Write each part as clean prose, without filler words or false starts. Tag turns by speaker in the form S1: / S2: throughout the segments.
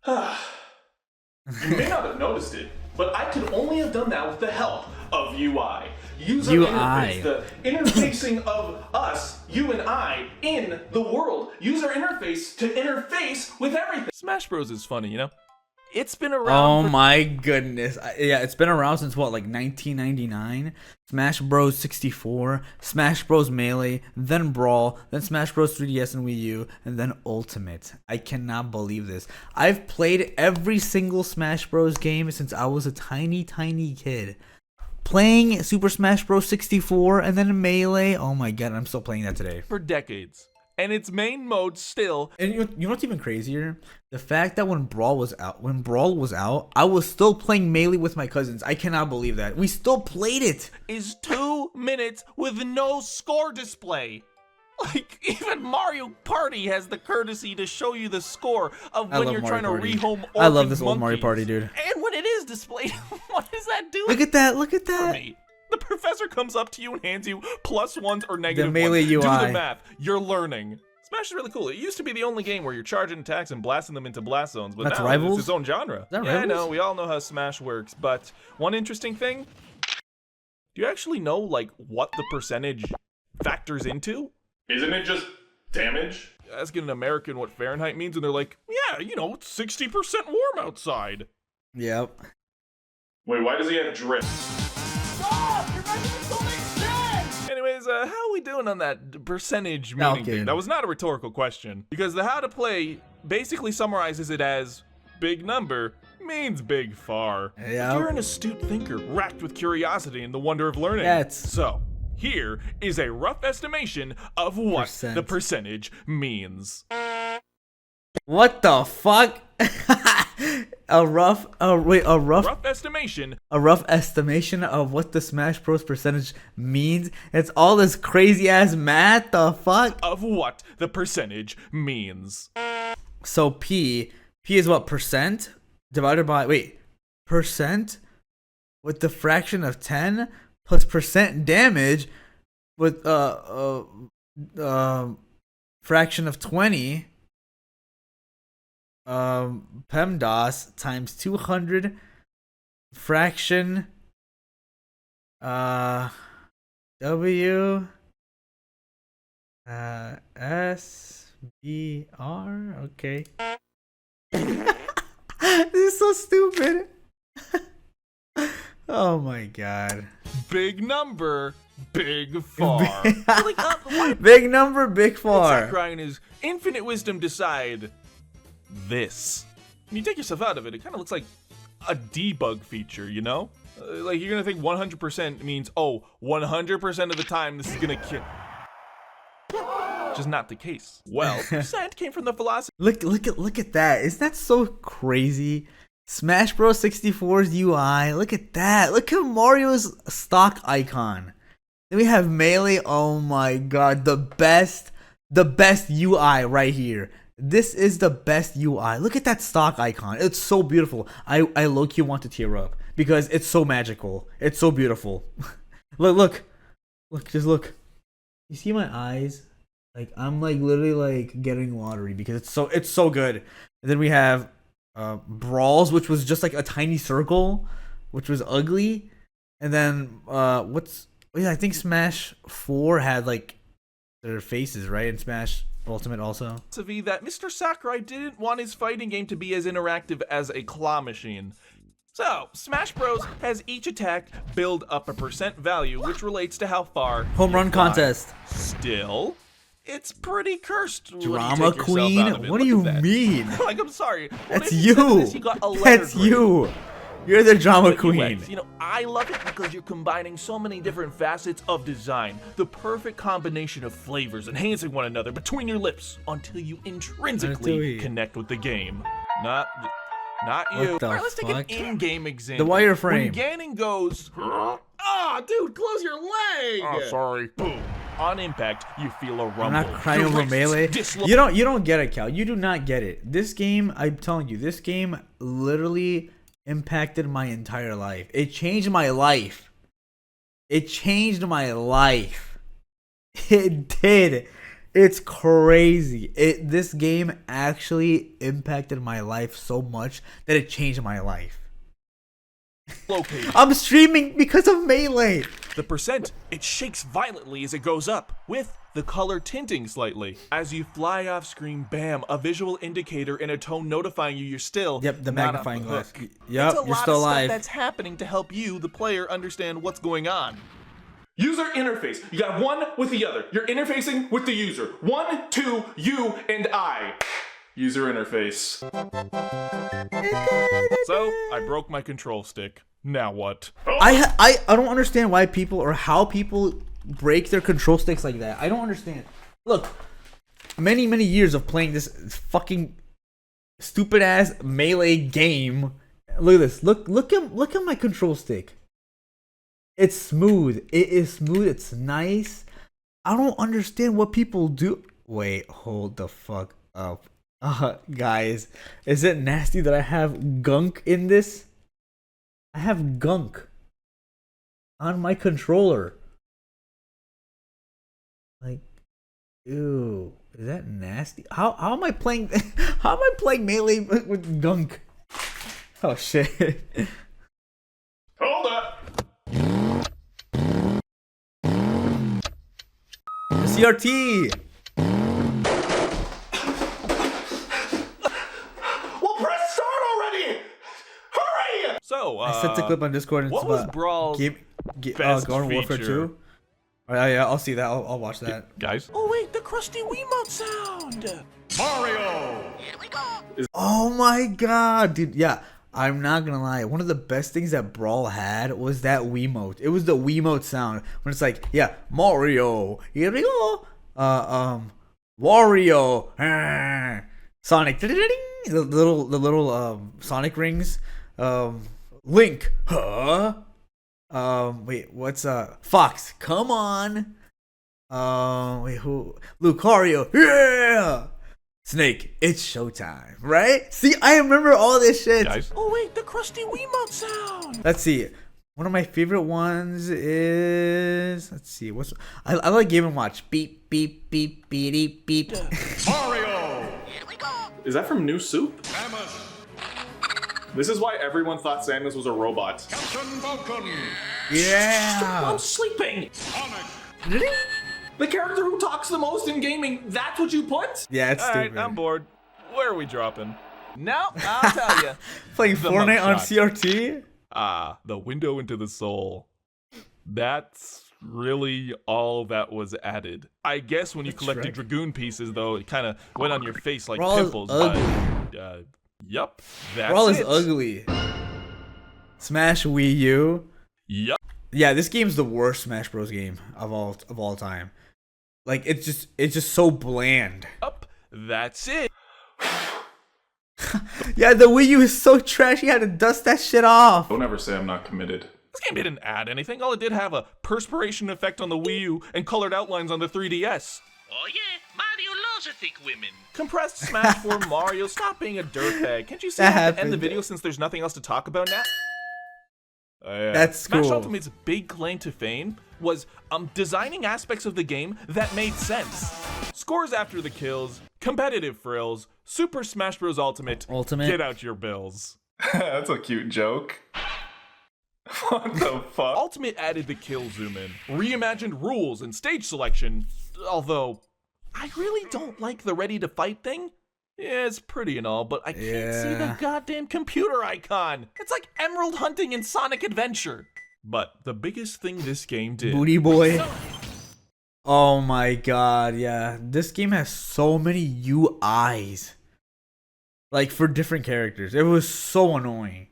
S1: You may not have noticed it, but I could only have done that with the help of UI. User
S2: UI.
S1: interface, the interfacing of us, you and I, in the world. User interface to interface with everything. Smash Bros is funny, you know? It's been around.
S2: Oh my goodness. Yeah, it's been around since what, like 1999? Smash Bros 64, Smash Bros Melee, then Brawl, then Smash Bros 3DS and Wii U, and then Ultimate. I cannot believe this. I've played every single Smash Bros game since I was a tiny kid. Playing Super Smash Bros 64 and then Melee. Oh my god, I'm still playing that today.
S1: For decades. And its main mode still.
S2: And you know what's even crazier? The fact that when Brawl was out, I was still playing Melee with my cousins. I cannot believe that. We still played it.
S1: Is 2 minutes with no score display. Like, even Mario Party has the courtesy to show you the score of when you're trying to rehome.
S2: I love this old Mario Party, dude.
S1: And when it is displayed, what does that do?
S2: Look at that, look at that.
S1: The professor comes up to you and hands you +1s or negative
S2: the Melee
S1: ones.
S2: UI.
S1: Do the math. You're learning. Smash is really cool. It used to be the only game where you're charging attacks and blasting them into blast zones, but
S2: that's
S1: now
S2: Rivals?
S1: it's its own genre.
S2: Is that
S1: yeah,
S2: Rivals?
S1: I know. We all know how Smash works, but one interesting thing, do you actually know, like, what the percentage factors into? Isn't it just damage? Ask an American what Fahrenheit means, and they're like, yeah, you know, it's 60% warm outside.
S2: Yep.
S1: Wait, why does he have drift? Stop! Your measurements don't make sense! Anyways, how are we doing on that percentage meaning thing? That was not a rhetorical question, because the how to play basically summarizes it as big number means big far.
S2: Yeah.
S1: You're an astute thinker, racked with curiosity and the wonder of learning. So, here is a rough estimation of what the percentage means.
S2: What the fuck? A rough estimation of what the Smash Bros percentage means. It's all this crazy ass math. The fuck?
S1: Of what the percentage means.
S2: So P is what, percent divided by percent with the fraction of 10 plus percent damage with fraction of 20 PEMDAS times 200 fraction W SBR. Okay. This is so stupid. Oh my god.
S1: Big number, big far.
S2: Big number, big far.
S1: Sakurai and his infinite wisdom decide this. When you take yourself out of it, it kind of looks like a debug feature, you know? Like, you're gonna think 100% means, oh, 100% of the time this is gonna kill. Just not the case. Well, percent came from the philosophy.
S2: Look at that. Isn't that so crazy? Smash Bros 64's UI. Look at that. Look at Mario's stock icon. Then we have Melee. Oh my god, the best UI right here. This is the best UI. Look at that stock icon. It's so beautiful. I low-key want to tear up because it's so magical. It's so beautiful. Look, just look. You see my eyes? Like, I'm like literally like getting watery because it's so good. And then we have Brawls, which was just like a tiny circle, which was ugly. And then I think Smash 4 had like their faces, right? And Smash Ultimate also.
S1: That Mr. Sakurai didn't want his fighting game to be as interactive as a claw machine. So, Smash Bros has each attack build up a percent value, which relates to how far
S2: home run contest.
S1: Still, it's pretty cursed.
S2: Drama queen? What do you mean?
S1: Like, I'm sorry.
S2: That's you. That's you. You're the drama queen.
S1: You know, I love it because you're combining so many different facets of design. The perfect combination of flavors enhancing one another between your lips until you intrinsically connect with the game. Not you.
S2: Alright,
S1: let's take an in-game example.
S2: The wireframe.
S1: When Ganon goes, dude, close your leg. Oh, sorry. Boom. On impact, you feel a rumble.
S2: I'm not crying over Melee. You don't get it, Cal. You do not get it. This game, I'm telling you, this game literally impacted my entire life. It changed my life. It changed my life. It did. It's crazy. This game actually impacted my life so much that it changed my life.
S1: Located.
S2: I'm streaming because of Melee.
S1: The percent, it shakes violently as it goes up, with the color tinting slightly. As you fly off screen, bam, a visual indicator and a tone notifying you're still
S2: Yep, the
S1: not
S2: magnifying
S1: off
S2: glass.
S1: the hook.
S2: Yep,
S1: It's a
S2: you're
S1: lot
S2: still
S1: of
S2: alive.
S1: stuff that's happening to help you, the player, understand what's going on. User interface. You got one with the other. You're interfacing with the user. 1, 2, you, and I. User interface. So, I broke my control stick. Now what?
S2: I don't understand why people or how people break their control sticks like that. I don't understand. Look, many years of playing this fucking stupid ass Melee game. Look at this. Look at my control stick. It's smooth. It is smooth. It's nice. I don't understand what people do. Wait, hold the fuck up. Guys, is it nasty that I have gunk in this? I have gunk on my controller. Like, ew, is that nasty? How am I playing? How am I playing Melee with gunk? Oh shit!
S1: Hold up.
S2: CRT.
S1: Well, press start already. Hurry! So,
S2: I sent the clip on Discord. And
S1: what
S2: it's
S1: was
S2: about
S1: Brawl's best
S2: Garden Warfare
S1: feature?
S2: 2. Oh, yeah, I'll see that. I'll watch that.
S1: Guys? Oh wait, the crusty Wiimote sound! Mario! Here we go!
S2: Oh my god, dude. Yeah, I'm not gonna lie. One of the best things that Brawl had was that Wiimote. It was the Wiimote sound when it's like, yeah, Mario, here we go. Wario, Sonic, the little Sonic rings. Link, huh? Wait, what's Fox? Come on. Wait, who? Lucario, yeah. Snake, it's showtime, right? See, I remember all this shit.
S1: Guys? Oh wait, the crusty Wiimote sound!
S2: Let's see. One of my favorite ones is, let's see, I like Game & Watch. Beep, beep, beep, beep, beep.
S1: Mario! Here we go! Is that from New Soup? Samus! This is why everyone thought Samus was a robot. Captain Falcon!
S2: Yeah!
S1: I'm sleeping! Sonic! The character who talks the most in gaming, that's what you put?
S2: Yeah, it's stupid.
S1: Alright, I'm bored. Where are we dropping? No, I'll tell you.
S2: Playing
S1: The
S2: Fortnite on
S1: mugshot.
S2: CRT?
S1: Ah, the window into the soul. That's really all that was added. I guess when you collected Dragoon pieces, though, it kind of went on your face like
S2: Brawl is
S1: pimples,
S2: ugly.
S1: but, yup, that's
S2: Brawl is
S1: it.
S2: ugly. Smash Wii U.
S1: Yup.
S2: Yeah, this game's the worst Smash Bros. Game of all time. Like, it's just so bland.
S1: Yup, that's it.
S2: Yeah, the Wii U is so trash. You had to dust that shit off.
S1: Don't ever say I'm not committed. This game didn't add anything. All it did have a perspiration effect on the Wii U and colored outlines on the 3DS.
S3: Oh yeah, Mario loves a thick women.
S1: Compressed Smash for Mario. Stop being a dirtbag. Can't you see
S2: That
S1: how to end the
S2: happened.
S1: video since there's nothing else to talk about now? Yeah.
S2: That's
S1: Smash
S2: cool.
S1: Ultimate's big claim to fame was designing aspects of the game that made sense. Scores after the kills, competitive frills, Super Smash Bros. Ultimate. Get out your bills. That's a cute joke. What the fuck? Ultimate added the kill zoom in, reimagined rules and stage selection, although I really don't like the ready to fight thing. Yeah, it's pretty and all, but I can't see the goddamn computer icon. It's like emerald hunting in Sonic Adventure. But the biggest thing this game did...
S2: Booty boy. Oh my god, yeah. This game has so many UIs. Like, for different characters. It was so annoying.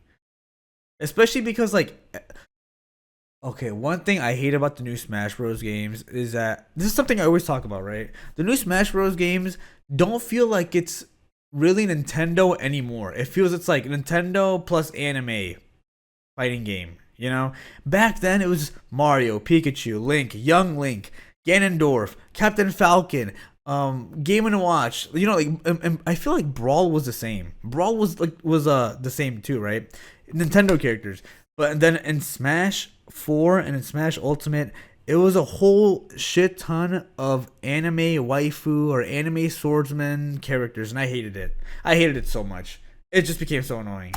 S2: Especially because, like... Okay, one thing I hate about the new Smash Bros. Games is that... This is something I always talk about, right? The new Smash Bros. Games don't feel like it's really Nintendo anymore. It feels it's like Nintendo plus anime fighting game, you know? Back then, it was Mario, Pikachu, Link, Young Link, Ganondorf, Captain Falcon, Game & Watch. You know, like, I feel like Brawl was the same. Brawl was the same too, right? Nintendo characters. But then in Smash 4 and in Smash Ultimate, it was a whole shit ton of anime waifu or anime swordsman characters, and I hated it. I hated it so much. It just became so annoying.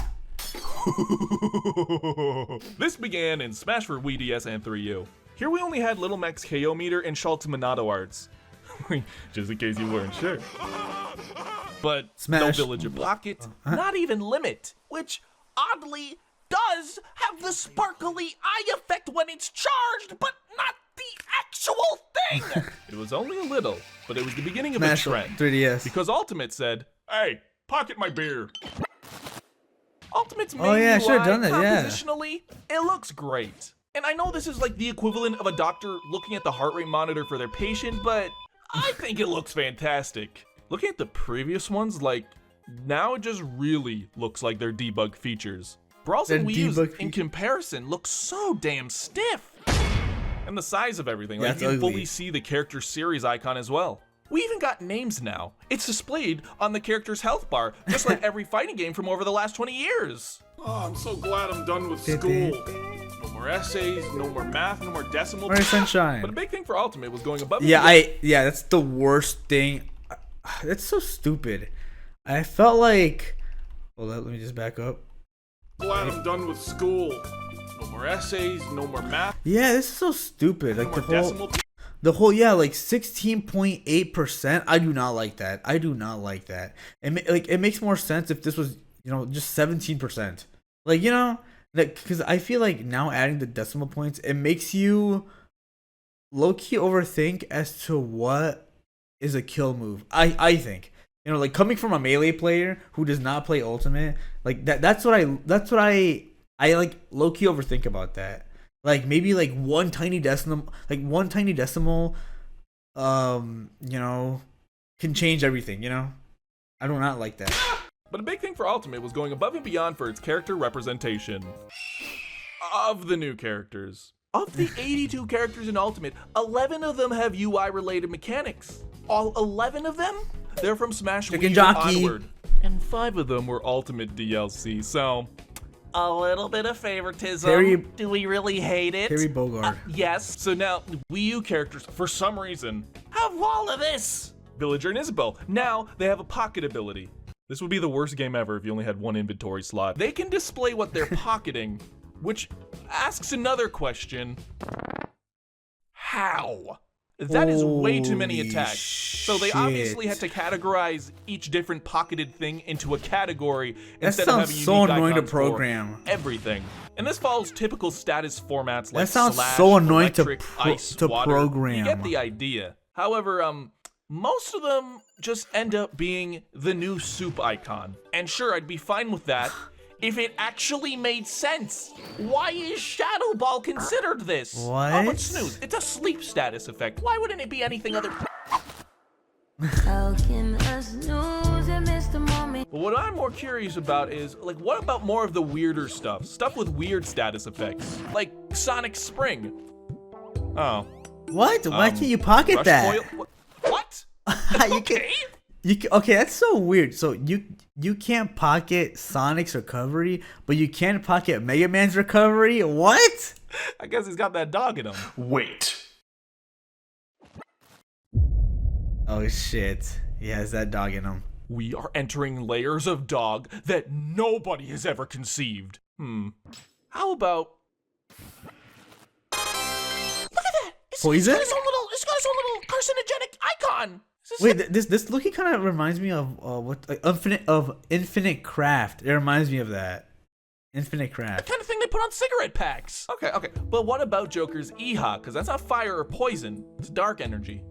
S1: This began in Smash for Wii DS and 3U. Here we only had Little Mac's KO meter and Schultz Minato arts. Just in case you weren't sure. But
S2: Smash.
S1: no Villager Pocket,
S3: Not even Limit, which oddly does have the sparkly eye effect when it's charged, but not the actual thing.
S1: it was only a little, but it was the beginning of
S2: Smash
S1: a trend.
S2: 3DS.
S1: Because Ultimate said, "Hey, pocket my beer." Ultimate's main
S2: Oh, yeah, I
S1: UI,
S2: should've done that, yeah.
S1: compositionally, it looks great. And I know this is like the equivalent of a doctor looking at the heart rate monitor for their patient, but I think it looks fantastic. Looking at the previous ones, like, now it just really looks like their debug features. Brawls and
S2: Their
S1: Wii U's,
S2: debug
S1: in
S2: feature-
S1: comparison, look so damn stiff. And the size of everything, like,
S2: That's
S1: you can
S2: ugly.
S1: fully see the character series icon as well. We even got names now. It's displayed on the character's health bar, just like every fighting game from over the last 20 years. Oh, I'm so glad I'm done with school. No more essays, no more math, no more decimal.
S2: Mario Sunshine.
S1: But a big thing for Ultimate was going above and
S2: Yeah,
S1: beyond.
S2: that's the worst thing. That's so stupid. I felt like, hold on, let me just back up.
S1: Glad I'm done with school. No more essays, no more math,
S2: Yeah, this is so stupid.
S1: no
S2: Like
S1: more decimal.
S2: yeah, like 16.8%. I do not like that. I do not like that. It makes more sense if this was, just 17%. Like, because I feel like now adding the decimal points, it makes you low-key overthink as to what is a kill move. I think. Like coming from a melee player who does not play Ultimate, like that's what I like low-key overthink about that. Like maybe like one tiny decimal, can change everything, I do not like that.
S1: But a big thing for Ultimate was going above and beyond for its character representation of the new characters. Of the 82 characters in Ultimate, 11 of them have UI-related mechanics. All 11 of them? They're from Smash
S2: Chicken
S1: Wii U
S2: jockey.
S1: onward. And 5 of them were Ultimate DLC, so a little bit of favoritism. Do we really hate it?
S2: Harry Bogard.
S1: Yes. So now, Wii U characters, for some reason, have all of this. Villager and Isabelle. Now, they have a pocket ability. This would be the worst game ever if you only had one inventory slot. They can display what they're pocketing, which asks another question. How? That is way too many
S2: Holy
S1: attacks. So they obviously had to categorize each different pocketed thing into a category
S2: That
S1: instead of
S2: sounds
S1: having
S2: so
S1: unique
S2: annoying to
S1: icons for
S2: program.
S1: everything. And this follows typical status formats like
S2: That sounds
S1: slash,
S2: so annoying to
S1: electric, ice,
S2: to
S1: water.
S2: program.
S1: You get the idea. However, most of them just end up being the new soup icon. And sure, I'd be fine with that if it actually made sense. Why is Shadow Ball considered this?
S2: What?
S1: Oh, but snooze. It's a sleep status effect. Why wouldn't it be anything other?
S4: How can I snooze and miss the moment?
S1: But what I'm more curious about is, like, what about more of the weirder stuff? Stuff with weird status effects. Like Sonic Spring. Oh.
S2: What? Why can't you pocket
S1: Rush
S2: that?
S1: Coil? What?
S2: You
S1: Okay.
S2: Okay, that's so weird. So you can't pocket Sonic's recovery, but you can pocket Mega Man's recovery? What?
S1: I guess he's got that dog in him. Wait.
S2: Oh shit. He has that dog in him.
S1: We are entering layers of dog that nobody has ever conceived. How about... Look at that!
S2: Poison?
S3: It's got its own little carcinogenic icon.
S2: Wait, this looking kind of reminds me of Infinite Craft. It reminds me of that. Infinite Craft.
S1: kind of thing they put on cigarette packs. Okay. But what about Joker's Iha? Because that's not fire or poison. It's dark energy.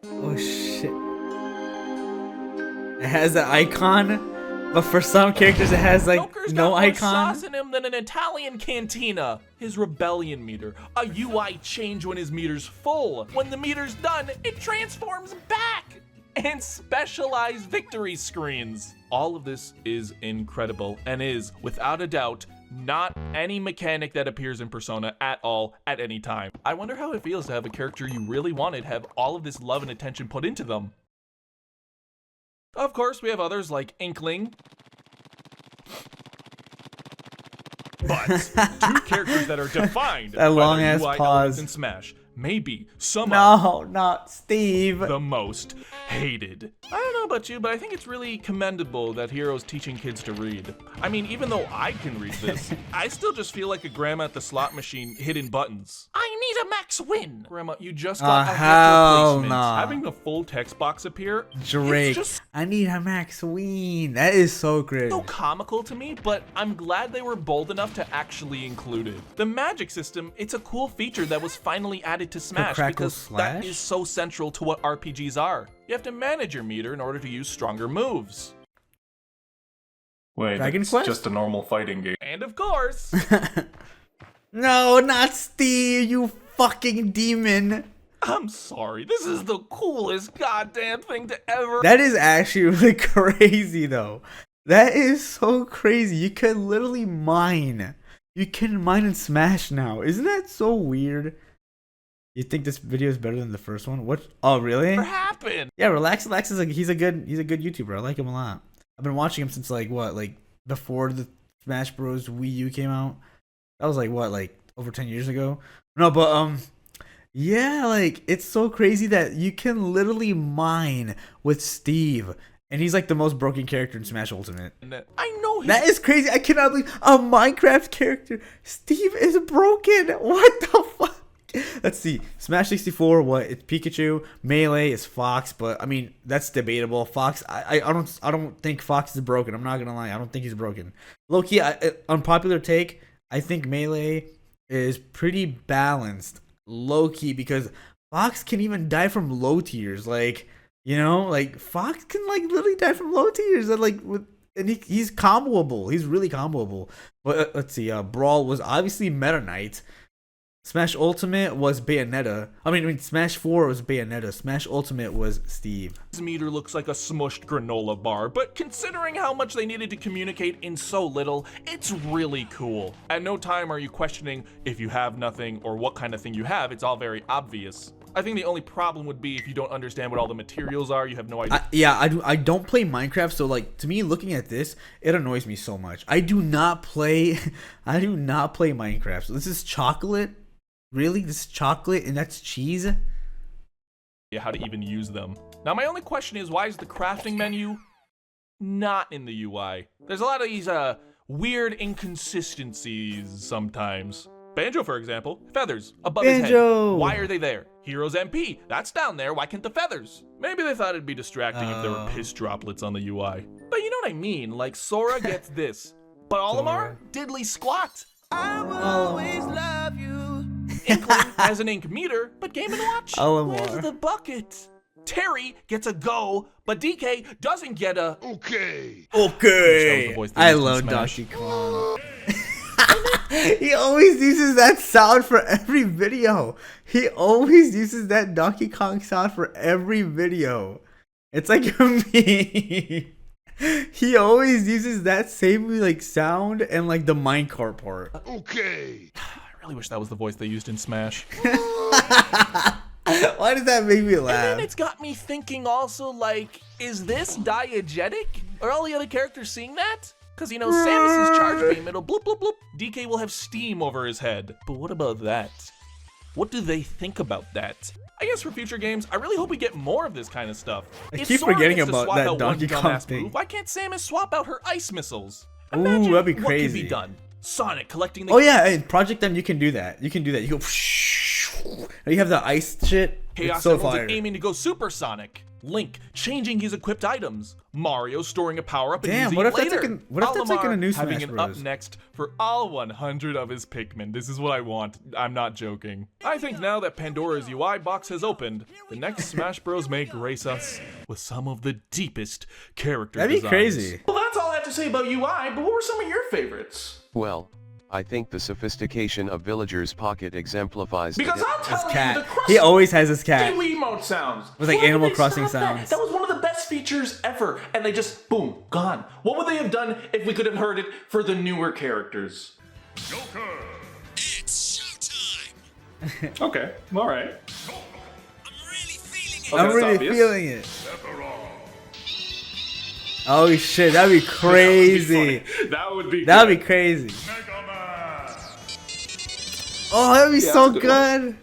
S2: Oh shit. It has that icon, but for some characters it has like
S1: Joker's
S2: no
S1: got more
S2: icon.
S1: sauce in him than an Italian cantina. His rebellion meter, a UI change when his meter's full. When the meter's done, it transforms back. And specialized victory screens. All of this is incredible and is, without a doubt, not any mechanic that appears in Persona at all at any time. I wonder how it feels to have a character you really wanted have all of this love and attention put into them. Of course, we have others like Inkling, But two characters that are defined
S2: That
S1: by
S2: long
S1: their
S2: ass
S1: UI
S2: pause.
S1: elements in Smash, maybe some of
S2: No, not Steve.
S1: the most hated. I don't know about you, but I think it's really commendable that Hero's teaching kids to read. I mean, even though I can read this, I still just feel like a grandma at the slot machine hitting buttons.
S3: I need a max win.
S1: Grandma, you just got a hip
S2: hell
S1: replacement.
S2: nah.
S1: Having the full text box appear,
S2: Drake.
S1: it's just
S2: I need a Max Ween. That is so cringe.
S1: so comical to me, but I'm glad they were bold enough to actually include it. The magic system, it's a cool feature that was finally added to Smash
S2: crackle
S1: because
S2: slash?
S1: that is so central to what RPGs are. You have to manage your meter in order to use stronger moves.
S5: Wait,
S2: Dragon
S5: it's
S2: Quest?
S5: just a normal fighting game.
S1: And of course,
S2: No, not Steve, you fucking demon.
S1: I'm sorry, this is the coolest goddamn thing to ever.
S2: That is actually really crazy, though. That is so crazy. You can literally mine. You can mine and Smash now. Isn't that so weird? You think this video is better than the first one? What? Oh, really?
S1: happened.
S2: Yeah, Alax is he's a good YouTuber. I like him a lot. I've been watching him since like before the Smash Bros. Wii U came out. That was like over 10 years ago. No, but yeah, like it's so crazy that you can literally mine with Steve, and he's like the most broken character in Smash Ultimate.
S1: I know his
S2: That is crazy. I cannot believe a Minecraft character. Steve is broken. What the fuck? Let's see. Smash 64. What? It's Pikachu. Melee is Fox, but I mean that's debatable. Fox. I don't think Fox is broken. I'm not gonna lie. I don't think he's broken. Low key, unpopular take. I think Melee is pretty balanced. Low key, because Fox can even die from low tiers. Like, you know, like Fox can like literally die from low tiers. And like and he's comboable. He's really comboable. But let's see. Brawl was obviously Meta Knight. Smash Ultimate was Bayonetta. I mean, Smash 4 was Bayonetta. Smash Ultimate was Steve.
S1: meter looks like a smushed granola bar, but considering how much they needed to communicate in so little, it's really cool. At no time are you questioning if you have nothing or what kind of thing you have. It's all very obvious. I think the only problem would be if you don't understand what all the materials are, you have no idea.
S2: I don't play Minecraft, so like to me looking at this, it annoys me so much. I do not play Minecraft. So this is chocolate. Really? This is chocolate and that's cheese?
S1: How to even use them. Now my only question is, why is the crafting menu not in the UI? There's a lot of these weird inconsistencies sometimes. Banjo, for example, feathers above his head. Why are they there? Hero's MP, that's down there. Why can't the feathers? Maybe they thought it'd be distracting if there were piss droplets on the UI. But you know what I mean? Like Sora gets this, but Olimar, diddly squat.
S3: I will always love you.
S1: Inkling has an ink meter, but Game & Watch,
S2: Olimar.
S1: where's the bucket? Terry gets a go, but DK doesn't get a
S2: Okay.
S1: That was the voice they
S2: I
S1: used in
S2: love
S1: Smash.
S2: Donkey Kong. He always uses that sound for every video. He always uses that Donkey Kong sound for every video. It's like a meme. He always uses that same like sound and like the minecart part.
S1: I really wish that was the voice they used in Smash.
S2: Why does that make me
S1: And then
S2: laugh?
S1: it's got me thinking also, like, is this diegetic? Are all the other characters seeing that? Because, you know, Samus's charge beam, it'll bloop, bloop, bloop. DK will have steam over his head. But what about that? What do they think about that? I guess for future games, I really hope we get more of this kind of stuff.
S2: I
S1: If
S2: keep
S1: Sora
S2: forgetting
S1: gets to
S2: about
S1: swap
S2: that
S1: out
S2: Donkey
S1: one
S2: Kong
S1: dumbass
S2: thing.
S1: move, why can't Samus swap out her ice missiles?
S2: Ooh,
S1: Imagine
S2: that'd be
S1: what could
S2: crazy.
S1: be done. Sonic collecting the
S2: Oh yeah, in Project M you can do that. You go. You have the ice shit.
S1: Chaos
S2: It's so
S1: Emeralds
S2: fire.
S1: aiming to go supersonic. Link changing his equipped items. Mario storing a power up and
S2: Damn,
S1: using
S2: what
S1: it
S2: if that's
S1: later.
S2: like what if that's like in a new
S1: having
S2: Smash
S1: an
S2: Bros?
S1: up next for all 100 of his Pikmin. This is what I want. I'm not joking. I think now that Pandora's UI box has opened, the next Smash Bros may grace us with some of the deepest character
S2: That'd be
S1: designs.
S2: crazy.
S3: Well, that's all I have to say about UI, but what were some of your favorites?
S6: Well, I think the sophistication of Villager's Pocket exemplifies the
S3: Because I'll
S2: His
S3: tell
S2: cat.
S3: you, the crust
S2: He always has his cat.
S3: Wii emote sounds.
S2: With, like,
S3: Why did
S2: Animal
S3: they
S2: Crossing
S3: stop that?
S2: sounds.
S3: That was one of the best features ever, and they just, boom, gone. What would they have done if we could have heard it for the newer characters?
S5: Okay, all right.
S2: I'm
S5: that's
S2: really
S5: obvious.
S2: feeling it. Oh shit, that'd be crazy.
S5: That would be
S2: That'd be crazy. Oh, that'd be
S1: Yeah,
S2: so
S1: that's a good
S2: good.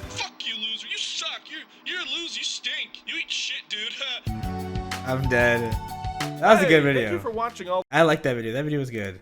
S7: Fuck you, loser. You suck. You're a loser. You stink. You eat shit, dude.
S2: I'm dead. That was a good
S1: Hey,
S2: video.
S1: Thank you for watching all.
S2: I like that video. That video was good.